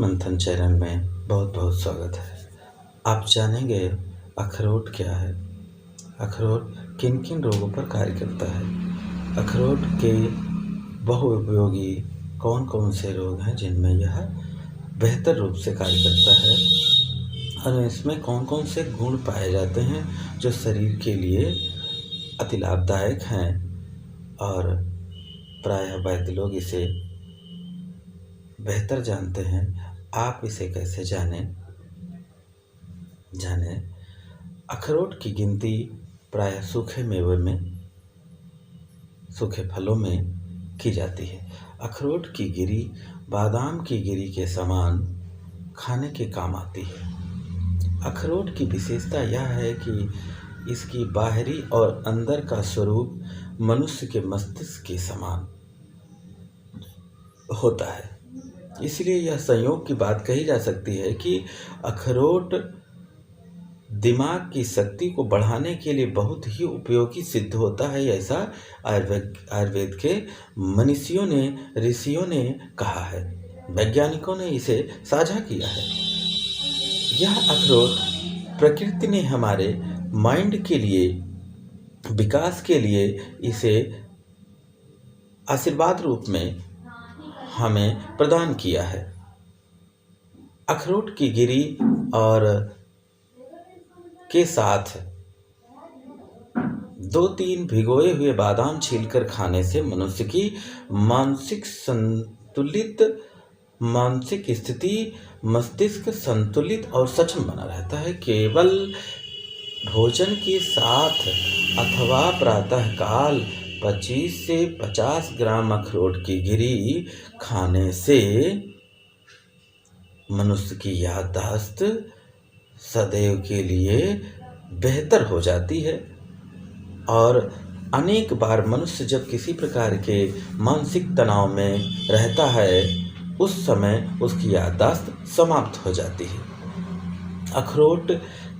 मंथन चैनल में बहुत बहुत स्वागत है। आप जानेंगे अखरोट क्या है, अखरोट किन किन रोगों पर कार्य करता है, अखरोट के बहुउपयोगी कौन कौन से रोग हैं जिनमें यह बेहतर रूप से कार्य करता है और इसमें कौन कौन से गुण पाए जाते हैं जो शरीर के लिए अति लाभदायक हैं और प्रायः वैद्य लोग इसे बेहतर जानते हैं। आप इसे कैसे जाने अखरोट की गिनती प्रायः सूखे मेवे में, सूखे फलों में की जाती है। अखरोट की गिरी बादाम की गिरी के समान खाने के काम आती है। अखरोट की विशेषता यह है कि इसकी बाहरी और अंदर का स्वरूप मनुष्य के मस्तिष्क के समान होता है, इसलिए यह संयोग की बात कही जा सकती है कि अखरोट दिमाग की शक्ति को बढ़ाने के लिए बहुत ही उपयोगी सिद्ध होता है। ऐसा आयुर्वेद के मनीषियों ने, ऋषियों ने कहा है, वैज्ञानिकों ने इसे साझा किया है। यह अखरोट प्रकृति ने हमारे माइंड के लिए, विकास के लिए इसे आशीर्वाद रूप में हमें प्रदान किया है। अखरोट की गिरी और के साथ 2-3 भिगोए हुए बादाम छीलकर खाने से मनुष्य की मानसिक स्थिति, मस्तिष्क संतुलित और सक्षम बना रहता है। केवल भोजन के साथ अथवा प्रातःकाल 25 से 50 ग्राम अखरोट की गिरी खाने से मनुष्य की याददाश्त सदैव के लिए बेहतर हो जाती है और अनेक बार मनुष्य जब किसी प्रकार के मानसिक तनाव में रहता है उस समय उसकी याददाश्त समाप्त हो जाती है। अखरोट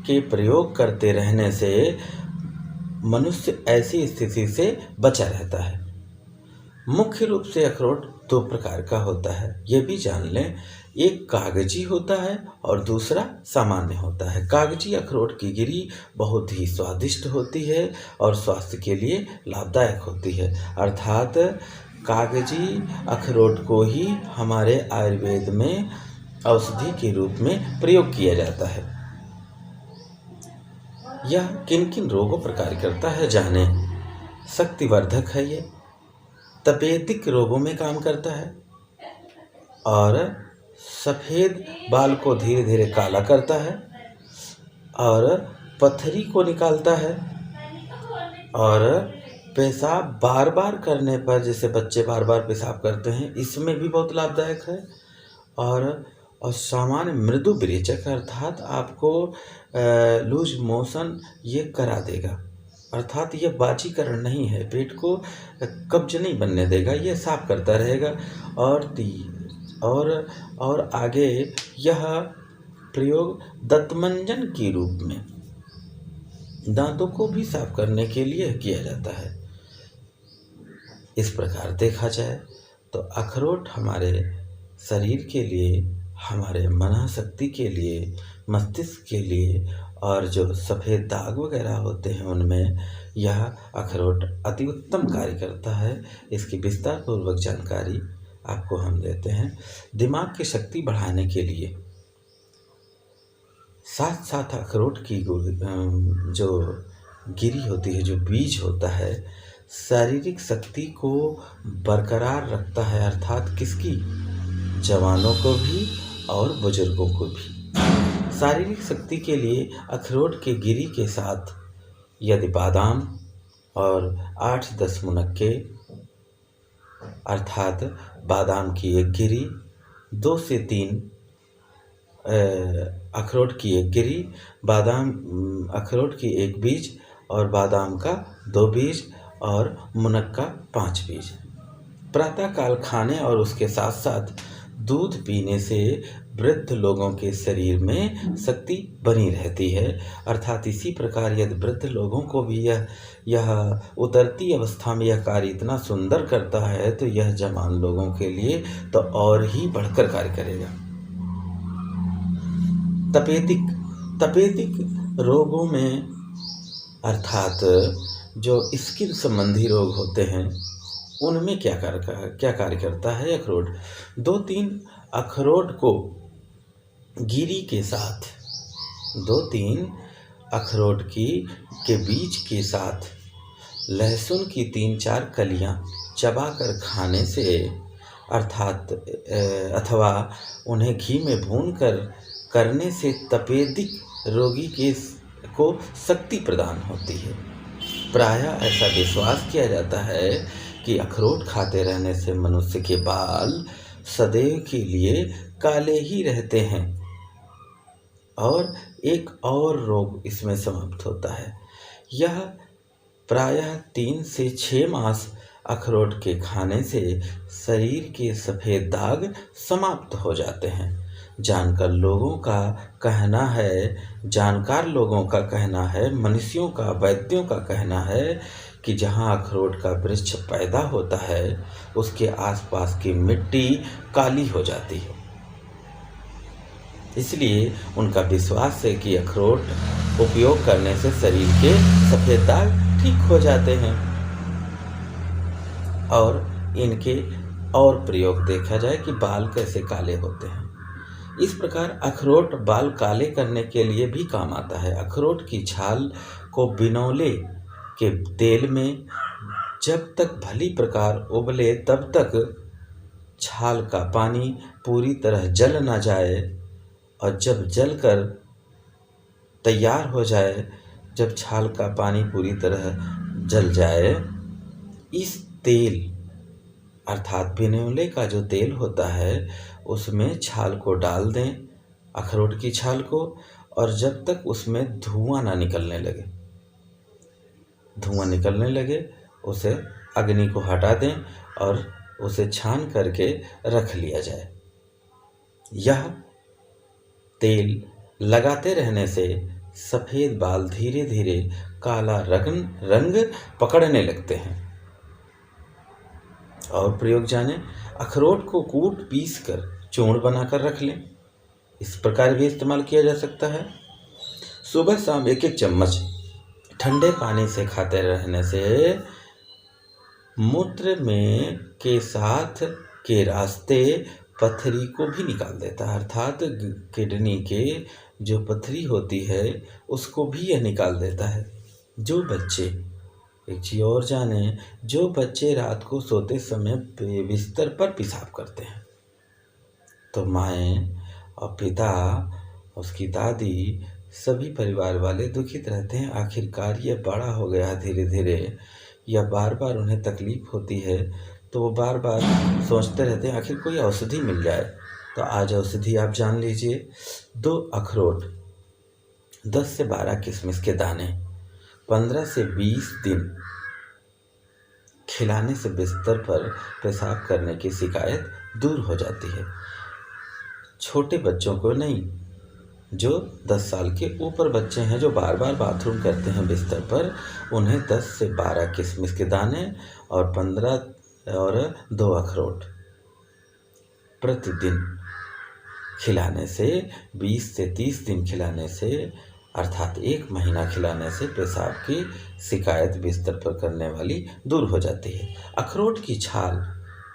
के प्रयोग करते रहने से मनुष्य ऐसी स्थिति से बचा रहता है। मुख्य रूप से अखरोट 2 प्रकार का होता है, ये भी जान लें। एक कागजी होता है और दूसरा सामान्य होता है। कागजी अखरोट की गिरी बहुत ही स्वादिष्ट होती है और स्वास्थ्य के लिए लाभदायक होती है। अर्थात कागजी अखरोट को ही हमारे आयुर्वेद में औषधि के रूप में प्रयोग किया जाता है। यह किन किन रोगों पर कार्य करता है जाने। शक्तिवर्धक है, ये तपेदिक रोगों में काम करता है और सफ़ेद बाल को धीरे धीरे काला करता है और पथरी को निकालता है और पेशाब बार बार करने पर, जैसे बच्चे बार बार पेशाब करते हैं, इसमें भी बहुत लाभदायक है। और सामान्य मृदु विरेचक अर्थात आपको लूज मोशन ये करा देगा, अर्थात यह बाजीकरण नहीं है, पेट को कब्ज नहीं बनने देगा, ये साफ करता रहेगा। और आगे यह प्रयोग दंतमंजन के रूप में दांतों को भी साफ करने के लिए किया जाता है। इस प्रकार देखा जाए तो अखरोट हमारे शरीर के लिए, हमारे मनःशक्ति के लिए, मस्तिष्क के लिए और जो सफ़ेद दाग वगैरह होते हैं उनमें यह अखरोट अति उत्तम कार्य करता है। इसकी विस्तार पूर्वक जानकारी आपको हम देते हैं। दिमाग की शक्ति बढ़ाने के लिए साथ साथ अखरोट की जो गिरी होती है, जो बीज होता है, शारीरिक शक्ति को बरकरार रखता है, अर्थात किसकी, जवानों को भी और बुजुर्गों को भी। शारीरिक शक्ति के लिए अखरोट के गिरी के साथ यदि बादाम और 8-10 मुनक्के, अर्थात बादाम की एक गिरी, 2 से 3 अखरोट की एक गिरी, अखरोट की एक बीज और बादाम का 2 बीज और मुनक्का 5 बीज प्रातःकाल खाने और उसके साथ साथ दूध पीने से वृद्ध लोगों के शरीर में शक्ति बनी रहती है। अर्थात इसी प्रकार यदि वृद्ध लोगों को भी यह उतरती अवस्था में यह कार्य इतना सुंदर करता है तो यह जवान लोगों के लिए तो और ही बढ़कर कार्य करेगा। तपेदिक तपेदिक रोगों में अर्थात जो स्किन संबंधी रोग होते हैं उनमें क्या कार्य करता है अखरोट। 2-3 अखरोट को गिरी के साथ 2-3 अखरोट के बीज के साथ लहसुन की 3-4 कलियां चबाकर खाने से अर्थात अथवा उन्हें घी में भूनकर करने से तपेदिक रोगी को शक्ति प्रदान होती है। प्रायः ऐसा विश्वास किया जाता है कि अखरोट खाते रहने से मनुष्य के बाल सदैव के लिए काले ही रहते हैं और एक और रोग इसमें समाप्त होता है। यह प्रायः 3 से 6 मास अखरोट के खाने से शरीर के सफ़ेद दाग समाप्त हो जाते हैं। जानकार लोगों का कहना है, मनुष्यों का, वैद्यों का कहना है कि जहाँ अखरोट का वृक्ष पैदा होता है उसके आसपास की मिट्टी काली हो जाती है। इसलिए उनका विश्वास है कि अखरोट उपयोग करने से शरीर के सफ़ेद दाग ठीक हो जाते हैं। और इनके और प्रयोग देखा जाए कि बाल कैसे काले होते हैं। इस प्रकार अखरोट बाल काले करने के लिए भी काम आता है। अखरोट की छाल को बिनौले के तेल में जब तक भली प्रकार उबले तब तक छाल का पानी पूरी तरह जल न जाए और जब जलकर तैयार हो जाए, जब छाल का पानी पूरी तरह जल जाए, इस तेल अर्थात बिनौले का जो तेल होता है उसमें छाल को डाल दें, अखरोट की छाल को, और जब तक उसमें धुआं निकलने लगे उसे अग्नि को हटा दें और उसे छान करके रख लिया जाए। यह तेल लगाते रहने से सफ़ेद बाल धीरे धीरे काला रंग पकड़ने लगते हैं। और प्रयोग जाने, अखरोट को पीस कर चूर्ण बनाकर रख लें। इस प्रकार भी इस्तेमाल किया जा सकता है। सुबह शाम 1-1 चम्मच ठंडे पानी से खाते रहने से मूत्र में के साथ के रास्ते पथरी को भी निकाल देता है। अर्थात किडनी के जो पथरी होती है उसको भी यह निकाल देता है। एक चीज़ और जाने, जो बच्चे रात को सोते समय बिस्तर पर पेशाब करते हैं तो माएँ और पिता, उसकी दादी, सभी परिवार वाले दुखित रहते हैं। आखिरकार यह बड़ा हो गया धीरे धीरे, या बार बार उन्हें तकलीफ़ होती है तो वो बार बार सोचते रहते हैं आखिर कोई औषधि मिल जाए। तो आज औषधि आप जान लीजिए। 2 अखरोट, 10 से 12 किशमिश के दाने 15 से 20 दिन खिलाने से बिस्तर पर पेशाब करने की शिकायत दूर हो जाती है। छोटे बच्चों को नहीं, जो 10 साल के ऊपर बच्चे हैं जो बार बार बाथरूम करते हैं बिस्तर पर, उन्हें 10 से 12 किशमिश के दाने और 2 अखरोट प्रतिदिन खिलाने से, 20 से 30 दिन खिलाने से, अर्थात 1 महीना खिलाने से पेशाब की शिकायत बिस्तर पर करने वाली दूर हो जाती है। अखरोट की छाल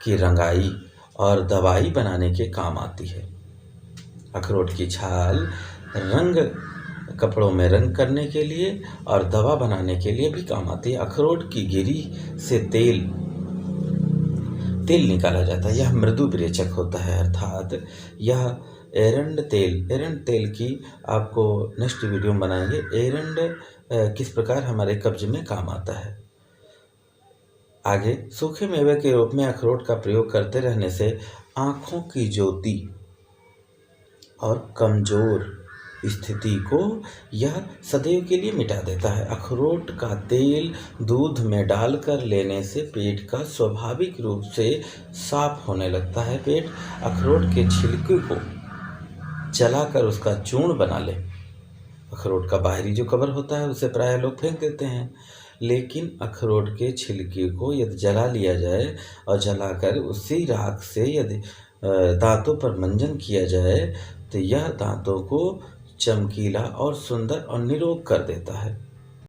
की रंगाई और दवाई बनाने के काम आती है। अखरोट की छाल कपड़ों में रंग करने के लिए और दवा बनाने के लिए भी काम आती है। अखरोट की गिरी से तेल निकाला जाता है। यह मृदु विरेचक होता है, अर्थात यह एरंड तेल की आपको नेक्स्ट वीडियो में बनाएंगे। एरंड किस प्रकार हमारे कब्ज में काम आता है। आगे, सूखे मेवे के रूप में अखरोट का प्रयोग करते रहने से आँखों की ज्योति और कमजोर स्थिति को यह सदैव के लिए मिटा देता है। अखरोट का तेल दूध में डालकर लेने से पेट का स्वाभाविक रूप से साफ होने लगता है। पेट अखरोट के छिलके को जलाकर उसका चूर्ण बना ले। अखरोट का बाहरी जो कवर होता है उसे प्राय लोग फेंक देते हैं, लेकिन अखरोट के छिलके को यदि जला लिया जाए और जलाकर उसी राख से यदि दांतों पर मंजन किया जाए तो यह दांतों को चमकीला और सुंदर और निरोग कर देता है।